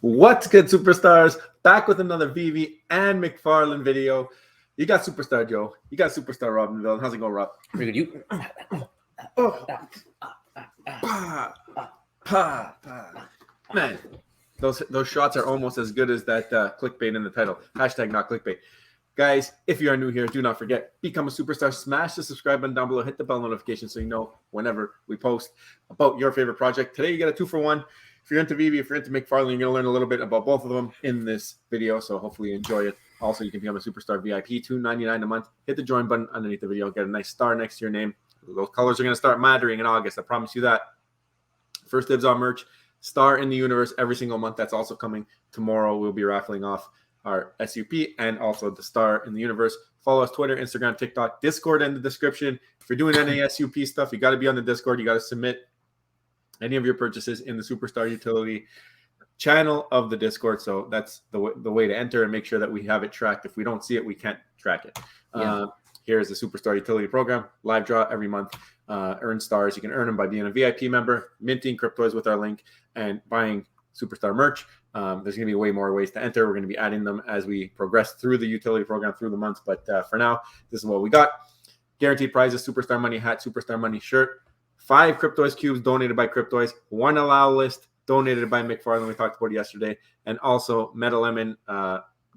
What's good, superstars? Back with another VeVe and McFarlane video. You got Superstar Joe. You got Superstar Rob in the building. How's it going, Rob? Pretty good. You. Man, those shots are almost as good as that clickbait in the title. Hashtag not clickbait. Guys, if you are new here, do not forget, become a superstar. Smash the subscribe button down below. Hit the bell notification so you know whenever we post about your favorite project. Today, you get a 2-for-1. If you're into VeVe, if you're into McFarlane, you're going to learn a little bit about both of them in this video, so hopefully you enjoy it. Also, you can become a Superstar VIP, $2.99 a month. Hit the join button underneath the video. Get a nice star next to your name. Those colors are going to start mattering in August. I promise you that. First dibs on merch. Star in the universe every single month. That's also coming tomorrow. We'll be raffling off our SUP and also the star in the universe. Follow us Twitter, Instagram, TikTok, Discord in the description. If you're doing any SUP stuff, you got to be on the Discord. You got to submit any of your purchases in the Superstar Utility channel of the Discord. So that's the way to enter and make sure that we have it tracked. If we don't see it, we can't track it. Yeah. Here's the Superstar Utility Program. Live draw every month. Earn stars. You can earn them by being a VIP member, minting Cryptoys with our link, and buying Superstar merch. There's going to be way more ways to enter. We're going to be adding them as we progress through the utility program through the months. But for now, this is what we got. Guaranteed prizes, Superstar Money hat, Superstar Money shirt, 5 Cryptoys cubes donated by Cryptoys, 1 allow list donated by McFarlane, we talked about yesterday, and also Meta Lemon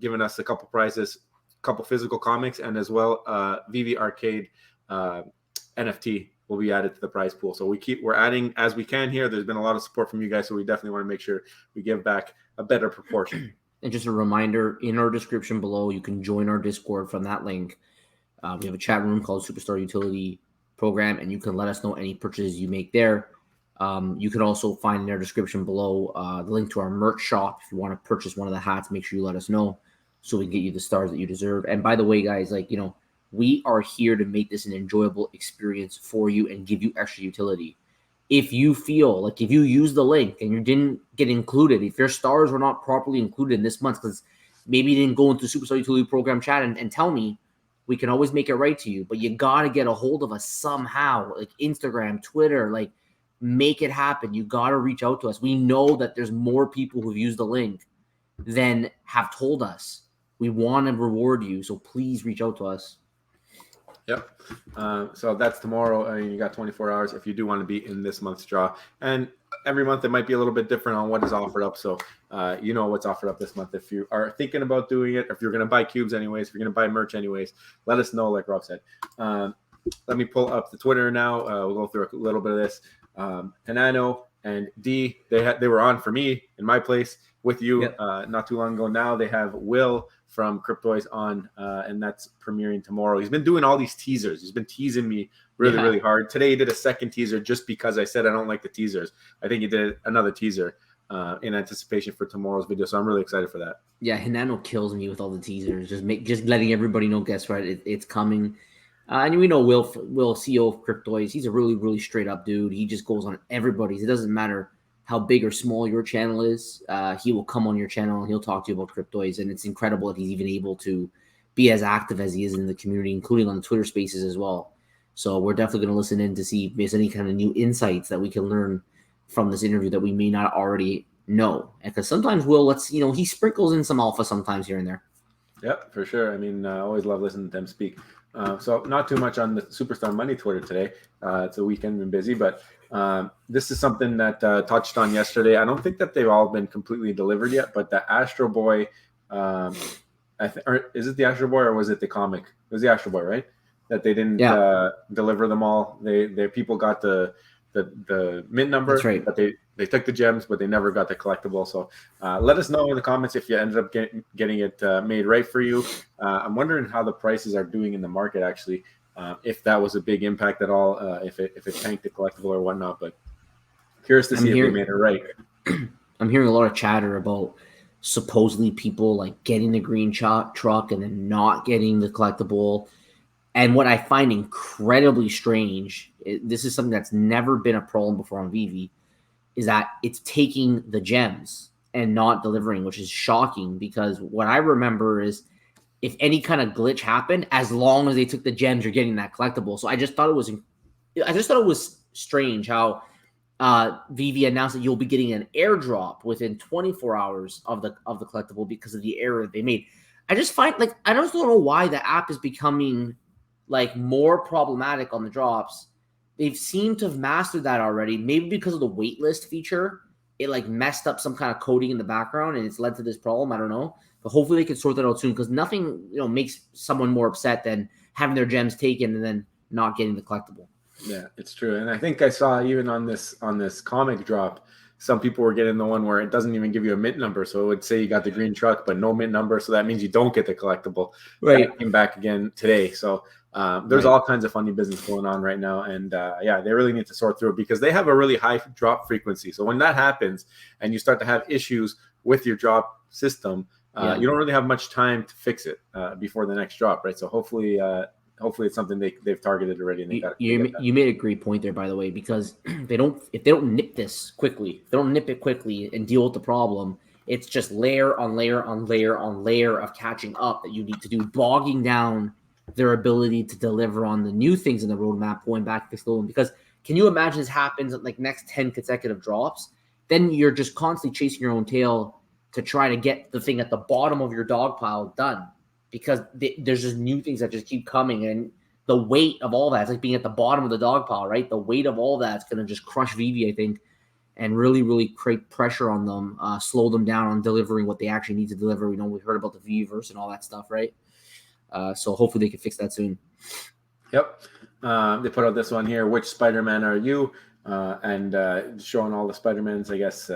giving us a couple prizes, a couple physical comics, and as well VeVe Arcade NFT will be added to the prize pool. So we're adding as we can here. There's been a lot of support from you guys, so we definitely want to make sure we give back a better proportion. And just a reminder, in our description below, you can join our Discord from that link. We have a chat room called Superstar Utility Program, and you can let us know any purchases you make there. You can also find in our description below the link to our merch shop. If you want to purchase one of the hats, make sure you let us know so we can get you the stars that you deserve. And by the way, guys, we are here to make this an enjoyable experience for you and give you extra utility. If you feel like if you use the link and you didn't get included, if your stars were not properly included in this month because maybe you didn't go into Superstar Utility Program chat and tell me, we can always make it right to you. But you got to get a hold of us somehow, like Instagram, Twitter, make it happen. You got to reach out to us. We know that there's more people who've used the link than have told us. We want to reward you, so please reach out to us. Yep. So that's tomorrow. I mean, you got 24 hours if you do want to be in this month's draw. And every month it might be a little bit different on what is offered up. So you know what's offered up this month. If you are thinking about doing it, or if you're going to buy cubes anyways, if you're going to buy merch anyways, let us know, like Rob said. Let me pull up the Twitter now. We'll go through a little bit of this. Hanano and D, they were on for me in my place with you. Yep. Not too long ago now. They have Will from Cryptoys on, and that's premiering tomorrow. He's been doing all these teasers. He's been teasing me really hard. Today he did a second teaser just because I said I don't like the teasers. I think he did another teaser in anticipation for tomorrow's video, so I'm really excited for that. Yeah, Hinano kills me with all the teasers. Just letting everybody know, guess what, it's coming. And we know Will, CEO of Cryptoys, he's a really straight up dude. He just goes on everybody's. It doesn't matter how big or small your channel is. He will come on your channel and he'll talk to you about Cryptoys. And it's incredible that he's even able to be as active as he is in the community, including on the Twitter spaces as well. So we're definitely going to listen in to see if there's any kind of new insights that we can learn from this interview that we may not already know. Because sometimes Will, he sprinkles in some alpha sometimes here and there. Yep, for sure. I mean, I always love listening to them speak. So not too much on the Superstar Money Twitter today. It's a weekend and busy, but this is something that touched on yesterday. I don't think that they've all been completely delivered yet, but the Astro Boy, is it the Astro Boy or was it the comic? It was the Astro Boy, right? That they didn't deliver them all. They people got the mint number. That's right. But they took the gems, but they never got the collectible. So let us know in the comments if you ended up getting it made right for you. I'm wondering how the prices are doing in the market, actually, if that was a big impact at all, if it tanked the collectible or whatnot. But curious to see if they made it right. I'm hearing a lot of chatter about supposedly people getting the green truck and then not getting the collectible. And what I find incredibly strange, this is something that's never been a problem before on VeVe, is that it's taking the gems and not delivering, which is shocking because what I remember is if any kind of glitch happened, as long as they took the gems, you're getting that collectible. So I just thought it was strange how VeVe announced that you'll be getting an airdrop within 24 hours of the collectible because of the error that they made. I just find like I just don't know why the app is becoming like more problematic on the drops. They've seemed to have mastered that already. Maybe because of the waitlist feature, it like messed up some kind of coding in the background and it's led to this problem. I don't know, but hopefully they can sort that out soon because nothing makes someone more upset than having their gems taken and then not getting the collectible. Yeah, it's true. And I think I saw even on this comic drop, some people were getting the one where it doesn't even give you a mint number. So it would say you got the green truck, but no mint number. So that means you don't get the collectible. Right. That came back again today. So there's all kinds of funny business going on right now. And yeah, they really need to sort through it because they have a really high drop frequency. So when that happens and you start to have issues with your drop system, you don't really have much time to fix it before the next drop, right? So hopefully it's something they've targeted already. And you made a great point there, by the way, because if they don't nip this quickly, if they don't nip it quickly and deal with the problem, it's just layer on layer on layer on layer of catching up that you need to do, bogging down their ability to deliver on the new things in the roadmap going back to the one. Because can you imagine this happens like next 10 consecutive drops? Then you're just constantly chasing your own tail to try to get the thing at the bottom of your dog pile done. Because there's just new things that just keep coming, and the weight of all that, it's like being at the bottom of the dog pile, right? The weight of all that's going to just crush VeVe, I think, and really, really create pressure on them, slow them down on delivering what they actually need to deliver. We heard about the VeVeverse and all that stuff, right? So hopefully they can fix that soon. Yep. They put out this one here. Which Spider-Man are you? And showing all the Spider-Mans, I guess.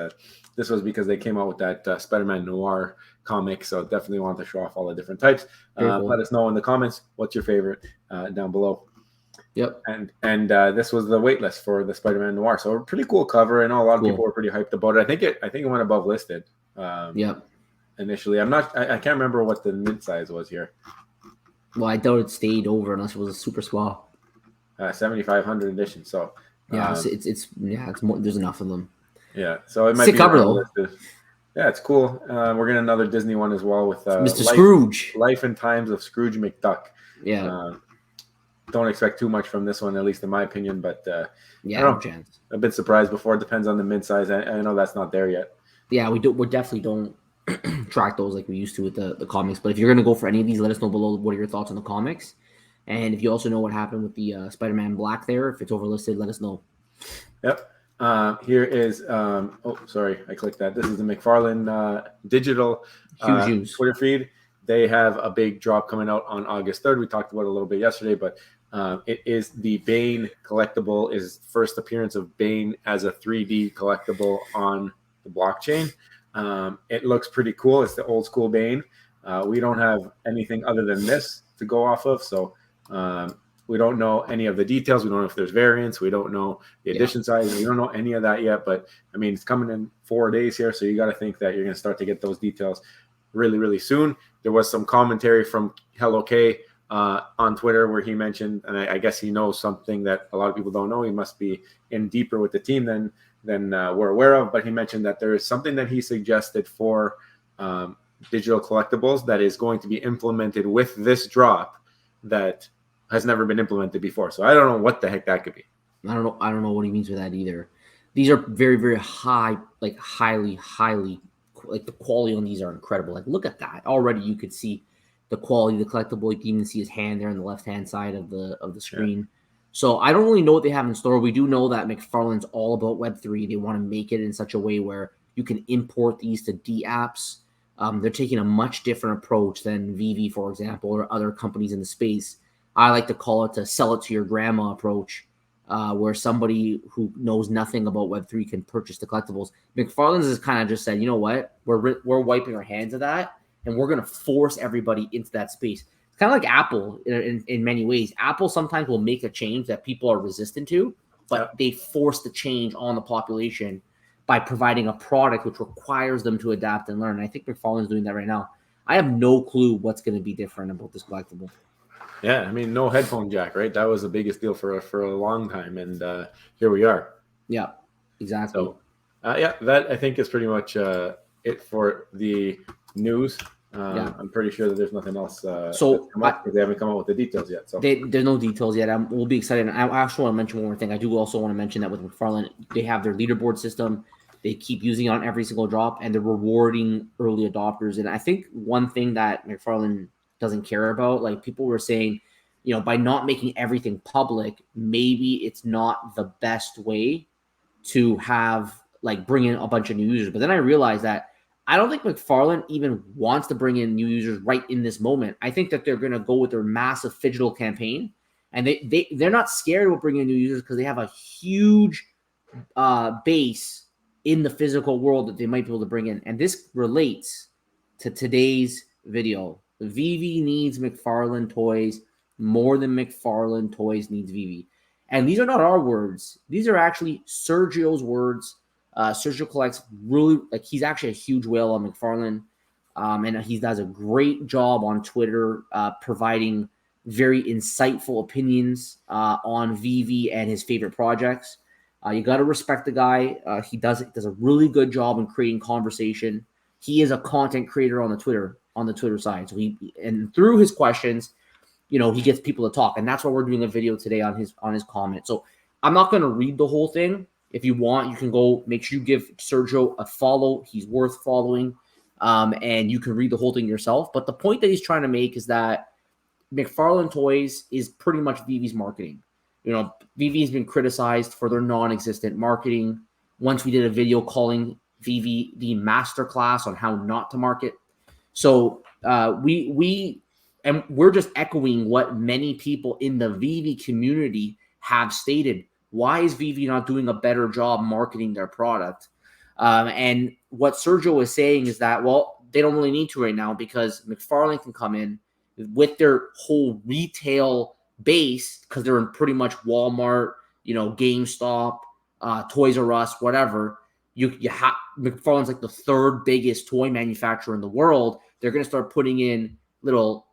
This was because they came out with that Spider-Man Noir comic, so definitely want to show off all the different types. Cool. Let us know in the comments what's your favorite down below. Yep. And this was the wait list for the Spider-Man Noir, so a pretty cool cover. I know a lot of people were pretty hyped about it. I think it went above listed. Initially, I can't remember what the mint size was here. Well, I doubt it stayed over unless it was a super small. 7,500 edition. So it's more. There's enough of them. Yeah, so it might be cover though. Yeah, it's cool. We're getting another Disney one as well with Mr. Scrooge. Life and Times of Scrooge McDuck. Yeah. Don't expect too much from this one, at least in my opinion. But no chance. I've been surprised before. It depends on the mint size. I know that's not there yet. Yeah, we definitely don't track those like we used to with the comics. But if you're gonna go for any of these, let us know below what are your thoughts on the comics. And if you also know what happened with the Spider-Man Black there, if it's overlisted, let us know. Yep. Here is sorry, I clicked that. This is the McFarlane digital Twitter feed. They have a big drop coming out on August 3rd. We talked about it a little bit yesterday, but it is the Bane collectible. Is first appearance of Bane as a 3D collectible on the blockchain. It looks pretty cool. It's the old school Bane. We don't have anything other than this to go off of, so we don't know any of the details. We don't know if there's variants. We don't know the edition size. We don't know any of that yet. But, I mean, it's coming in 4 days here, so you got to think that you're going to start to get those details really, really soon. There was some commentary from Hello K on Twitter where he mentioned, and I guess he knows something that a lot of people don't know. He must be in deeper with the team than we're aware of. But he mentioned that there is something that he suggested for digital collectibles that is going to be implemented with this drop that has never been implemented before. So I don't know what the heck that could be. I don't know what he means with that either. These are very, very high, like highly, like the quality on these are incredible. Like look at that. Already you could see the quality of the collectible. You can even see his hand there on the left-hand side of the screen. Yeah. So I don't really know what they have in store. We do know that McFarlane's all about Web3. They want to make it in such a way where you can import these to D apps. They're taking a much different approach than VeVe, for example, or other companies in the space. I like to call it the sell it to your grandma approach, where somebody who knows nothing about Web3 can purchase the collectibles. McFarlane's has kind of just said, you know what, we're wiping our hands of that, and we're going to force everybody into that space. It's kind of like Apple in many ways. Apple sometimes will make a change that people are resistant to, but they force the change on the population by providing a product which requires them to adapt and learn. And I think McFarlane's doing that right now. I have no clue what's going to be different about this collectible. Yeah, I mean, no headphone jack, right? That was the biggest deal for a long time, and here we are. Yeah, exactly. So, that I think is pretty much it for the news. I'm pretty sure that there's nothing else. So they haven't come out with the details yet. So there's no details yet. We'll be excited. I actually want to mention one more thing. I do also want to mention that with McFarlane, they have their leaderboard system. They keep using it on every single drop, and they're rewarding early adopters. And I think one thing that McFarlane doesn't care about, like people were saying, by not making everything public, maybe it's not the best way to have bring in a bunch of new users. But then I realized that I don't think McFarlane even wants to bring in new users right in this moment. I think that they're going to go with their massive phygital campaign, and they're not scared about bringing in new users because they have a huge base in the physical world that they might be able to bring in. And this relates to today's video. VeVe needs McFarlane Toys more than McFarlane Toys needs VeVe. And these are not our words. These are actually Sergio's words. Sergio collects really, he's actually a huge whale on McFarlane. And he does a great job on Twitter providing very insightful opinions on VeVe and his favorite projects. You got to respect the guy. He does a really good job in creating conversation. He is a content creator on the Twitter side. So and through his questions, he gets people to talk, and that's why we're doing a video today on his comment. So I'm not going to read the whole thing. If you want, you can go make sure you give Sergio a follow. He's worth following, and you can read the whole thing yourself. But the point that he's trying to make is that McFarlane Toys is pretty much VeVe's marketing. VeVe has been criticized for their non-existent marketing. Once we did a video calling VeVe the masterclass on how not to market. So we're just echoing what many people in the VeVe community have stated. Why is VeVe not doing a better job marketing their product? And what Sergio is saying is that, they don't really need to right now because McFarlane can come in with their whole retail base because they're in pretty much Walmart, GameStop, Toys R Us, whatever. McFarlane's like the third biggest toy manufacturer in the world. They're going to start putting in little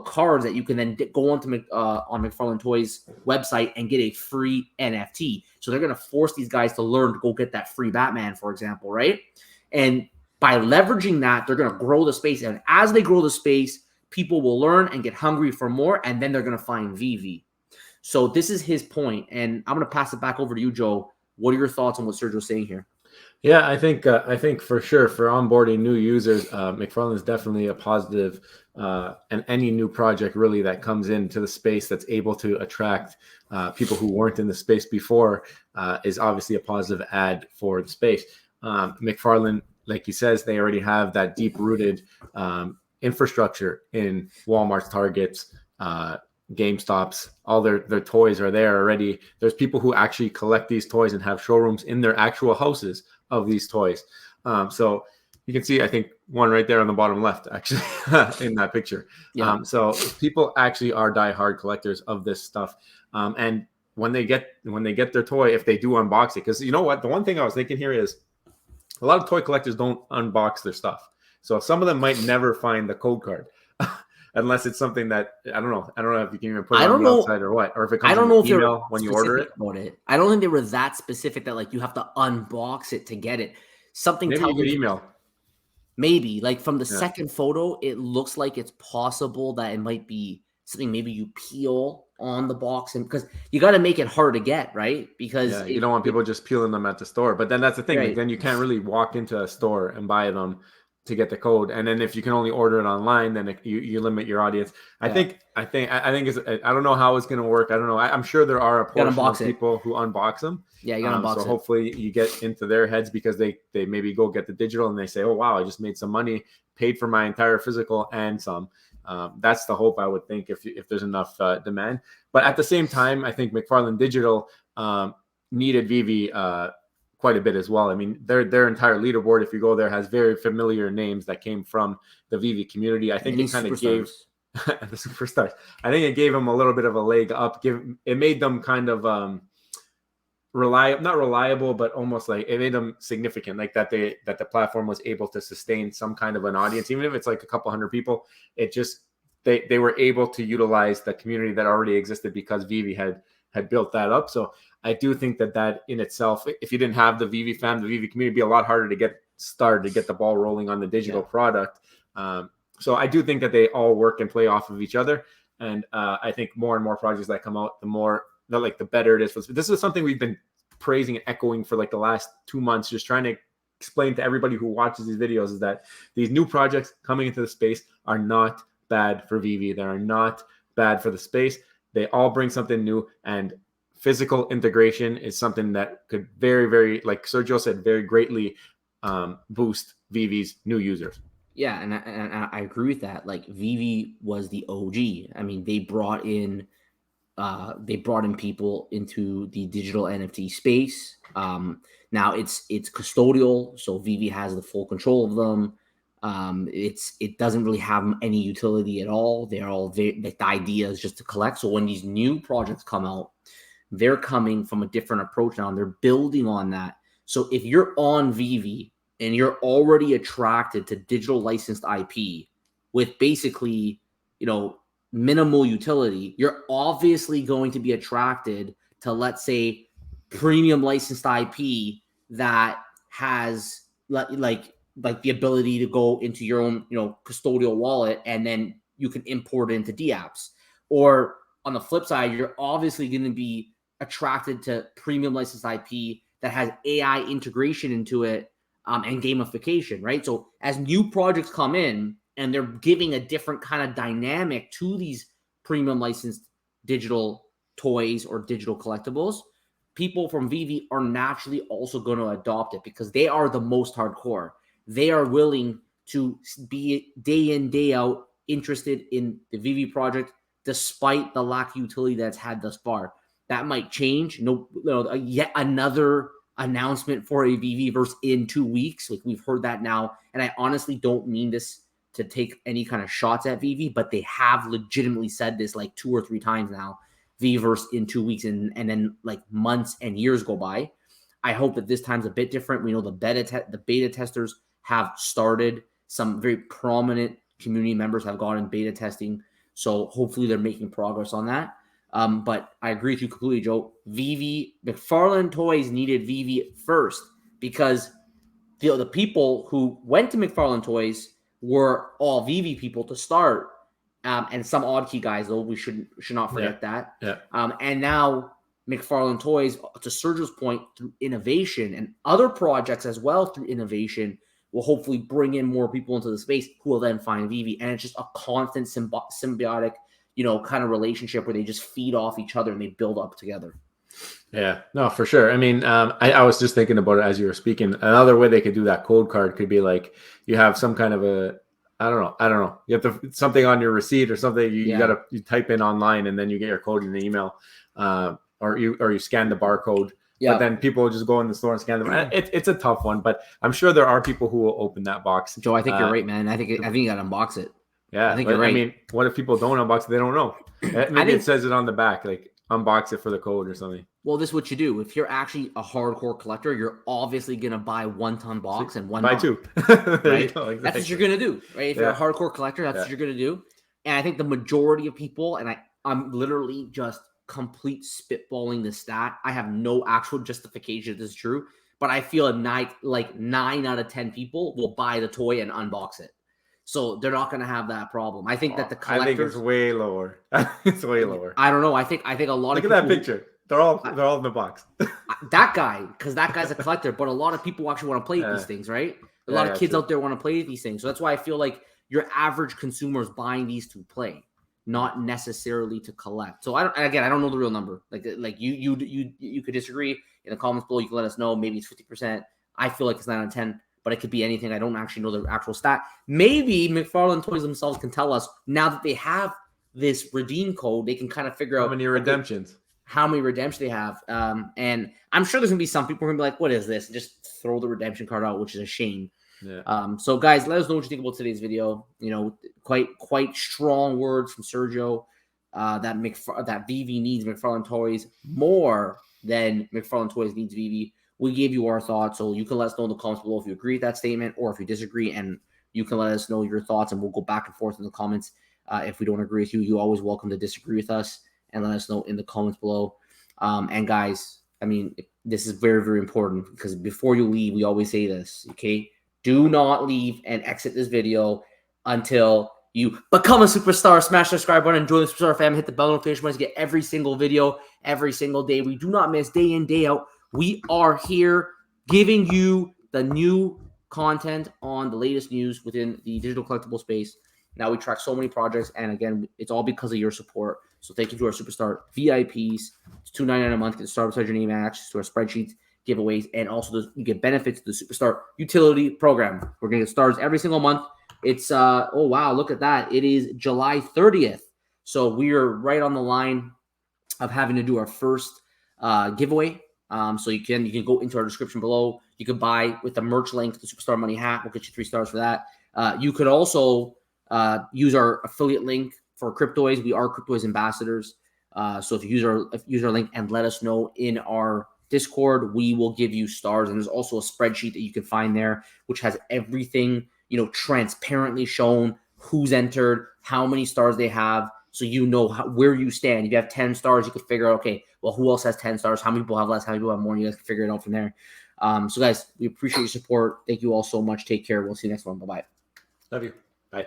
cards that you can then go onto on McFarlane Toys website and get a free NFT. So they're going to force these guys to learn to go get that free Batman, for example, right? And by leveraging that, they're going to grow the space. And as they grow the space, people will learn and get hungry for more, and then they're going to find VeVe. So this is his point, and I'm going to pass it back over to you, Joe. What are your thoughts on what Sergio's saying here? Yeah, I think for sure for onboarding new users, McFarlane is definitely a positive, and any new project really that comes into the space that's able to attract people who weren't in the space before is obviously a positive add for the space. McFarlane, like he says, they already have that deep-rooted infrastructure in Walmart's, Targets, GameStops. All their toys are there already. There's people who actually collect these toys and have showrooms in their actual houses of these toys. So you can see, I think, one right there on the bottom left, actually, in that picture. Yeah. So people actually are diehard collectors of this stuff. And when they get their toy, if they do unbox it, because you know what, the one thing I was thinking here is a lot of toy collectors don't unbox their stuff. So some of them might never find the code card. Unless it's something that I don't know if you can even put it on the outside or what, or if it comes in email when you order it. About it. I don't think they were that specific that you have to unbox it to get it. Something maybe you could email. Maybe from the second photo, it looks like it's possible that it might be something maybe you peel on the box, and because you got to make it hard to get, right? Because you don't want people just peeling them at the store. But then that's the thing. Right. Then you can't really walk into a store and buy them to get the code, and then if you can only order it online, then you limit your audience. I think it's, I don't know how it's going to work. I don't know. I'm sure there are a portion of people who unbox them. Yeah, you gotta unbox it. So hopefully you get into their heads because they maybe go get the digital and they say, oh wow, I just made some money, paid for my entire physical and some. That's the hope, I would think, if there's enough demand. But at the same time, I think McFarlane Digital needed VeVe quite a bit as well. I mean, their entire leaderboard, if you go there, has very familiar names that came from the VeVe community. I think it kind of gave the superstars. I think it gave them a little bit of a leg up. It made them kind of not reliable, but almost like it made them significant, like that the platform was able to sustain some kind of an audience, even if it's like a couple hundred people. It just they were able to utilize the community that already existed because VeVe had built that up. So I do think that in itself, if you didn't have the VeVe fam, the VeVe community, it'd be a lot harder to get started, to get the ball rolling on the digital product. So I do think that they all work and play off of each other. And I think more and more projects that come out, the better it is. This is something we've been praising and echoing for like the last 2 months, just trying to explain to everybody who watches these videos, is that these new projects coming into the space are not bad for VeVe. They are not bad for the space. They all bring something new, and physical integration is something that could very, very, like Sergio said, very greatly boost VeVe's new users. Yeah, and I agree with that. Like VeVe was the OG. I mean, they brought in people into the digital NFT space. Now it's custodial, so VeVe has the full control of them. It doesn't really have any utility at all. They're all the idea is just to collect. So when these new projects come out, they're coming from a different approach now, and they're building on that. So if you're on VeVe and you're already attracted to digital licensed IP with basically, minimal utility, you're obviously going to be attracted to, let's say, premium licensed IP that has like the ability to go into your own, custodial wallet, and then you can import it into dApps. Or on the flip side, you're obviously going to be attracted to premium licensed IP that has AI integration into it, and gamification, right? So as new projects come in and they're giving a different kind of dynamic to these premium licensed digital toys or digital collectibles, people from VeVe are naturally also going to adopt it because they are the most hardcore. They are willing to be day in, day out interested in the VeVe project despite the lack of utility that's had thus far. That might change. Yet another announcement for a VeVe-verse in 2 weeks. Like, we've heard that now, and I honestly don't mean this to take any kind of shots at VeVe, but they have legitimately said this like 2 or 3 times now. VeVe-verse in 2 weeks, and then like months and years go by. I hope that this time's a bit different. We know the beta testers have started. Some very prominent community members have gone in beta testing, so hopefully they're making progress on that. But I agree with you completely, Joe. McFarlane Toys needed VeVe first because the people who went to McFarlane Toys were all VeVe people to start, and some odd key guys, though we should not forget that. Yeah. And now McFarlane Toys, to Sergio's point, through innovation and other projects as well through innovation, will hopefully bring in more people into the space who will then find VeVe, and it's just a constant symbiotic, kind of relationship where they just feed off each other and they build up together. Yeah, no, for sure. I mean, I was just thinking about it as you were speaking. Another way they could do that code card could be like you have some kind of I don't know. You have something on your receipt or something. You type in online, and then you get your code in the email, or you scan the barcode. Yeah. But then people will just go in the store and scan them. It's a tough one, but I'm sure there are people who will open that box. Joe, I think you're right, man. I think you got to unbox it. Yeah, I think you're right. I mean, what if people don't unbox it? They don't know. Maybe it says it on the back, like unbox it for the code or something. Well, this is what you do. If you're actually a hardcore collector, you're obviously going to buy one ton box and one buy not, 2. Right? That's what you're going to do, right? If you're a hardcore collector, that's what you're going to do. And I think the majority of people, and I'm literally just complete spitballing the stat. I have no actual justification if this is true, but I feel like 9 out of 10 people will buy the toy and unbox it. So they're not going to have that problem. I think that the collectors... I think it's way lower. It's way lower. I don't know. I think a lot of people... Look at that picture. They're all in the box. That guy, because that guy's a collector, but a lot of people actually want to play with these things, right? A lot of kids out there want to play with these things. So that's why I feel like your average consumer is buying these to play, not necessarily to collect. So I don't know the real number. Like you could disagree in the comments below. You can let us know. Maybe it's 50%. I feel like it's 9 out of 10. But it could be anything. I don't actually know the actual stat. Maybe McFarlane Toys themselves can tell us now that they have this redeem code. They can kind of figure out how many redemptions they have. And I'm sure there's gonna be some people who are gonna be like, "What is this?" And just throw the redemption card out, which is a shame. Yeah. So guys, let us know what you think about today's video. Quite strong words from Sergio. That VeVe needs McFarlane Toys more than McFarlane Toys needs VeVe. We gave you our thoughts, so you can let us know in the comments below if you agree with that statement or if you disagree, and you can let us know your thoughts, and we'll go back and forth in the comments. If we don't agree with you, you're always welcome to disagree with us and let us know in the comments below. And guys, I mean, this is very, very important because before you leave, we always say this, okay? Do not leave and exit this video until you become a superstar. Smash the subscribe button and join the superstar fam. Hit the bell notification button to get every single video every single day. We do not miss day in, day out. We are here giving you the new content on the latest news within the digital collectible space. Now we track so many projects, and again, it's all because of your support. So thank you to our superstar VIPs. It's $2.99 a month. Get the star beside your name and access to our spreadsheets, giveaways, and also you get benefits to the superstar utility program. We're going to get stars every single month. It's oh wow, look at that. It is July 30th. So we are right on the line of having to do our first giveaway. So you can go into our description below. You can buy with the merch link, the Superstar Money hat. We'll get you 3 stars for that. You could also use our affiliate link for Cryptoys. We are Cryptoys ambassadors. So if you use our link and let us know in our Discord, we will give you stars. And there's also a spreadsheet that you can find there, which has everything, transparently shown, who's entered, how many stars they have. So you know where you stand. If you have 10 stars, you can figure out, okay, well, who else has 10 stars? How many people have less? How many people have more? And you guys can figure it out from there. So guys, we appreciate your support. Thank you all so much. Take care. We'll see you next one. Bye-bye. Love you.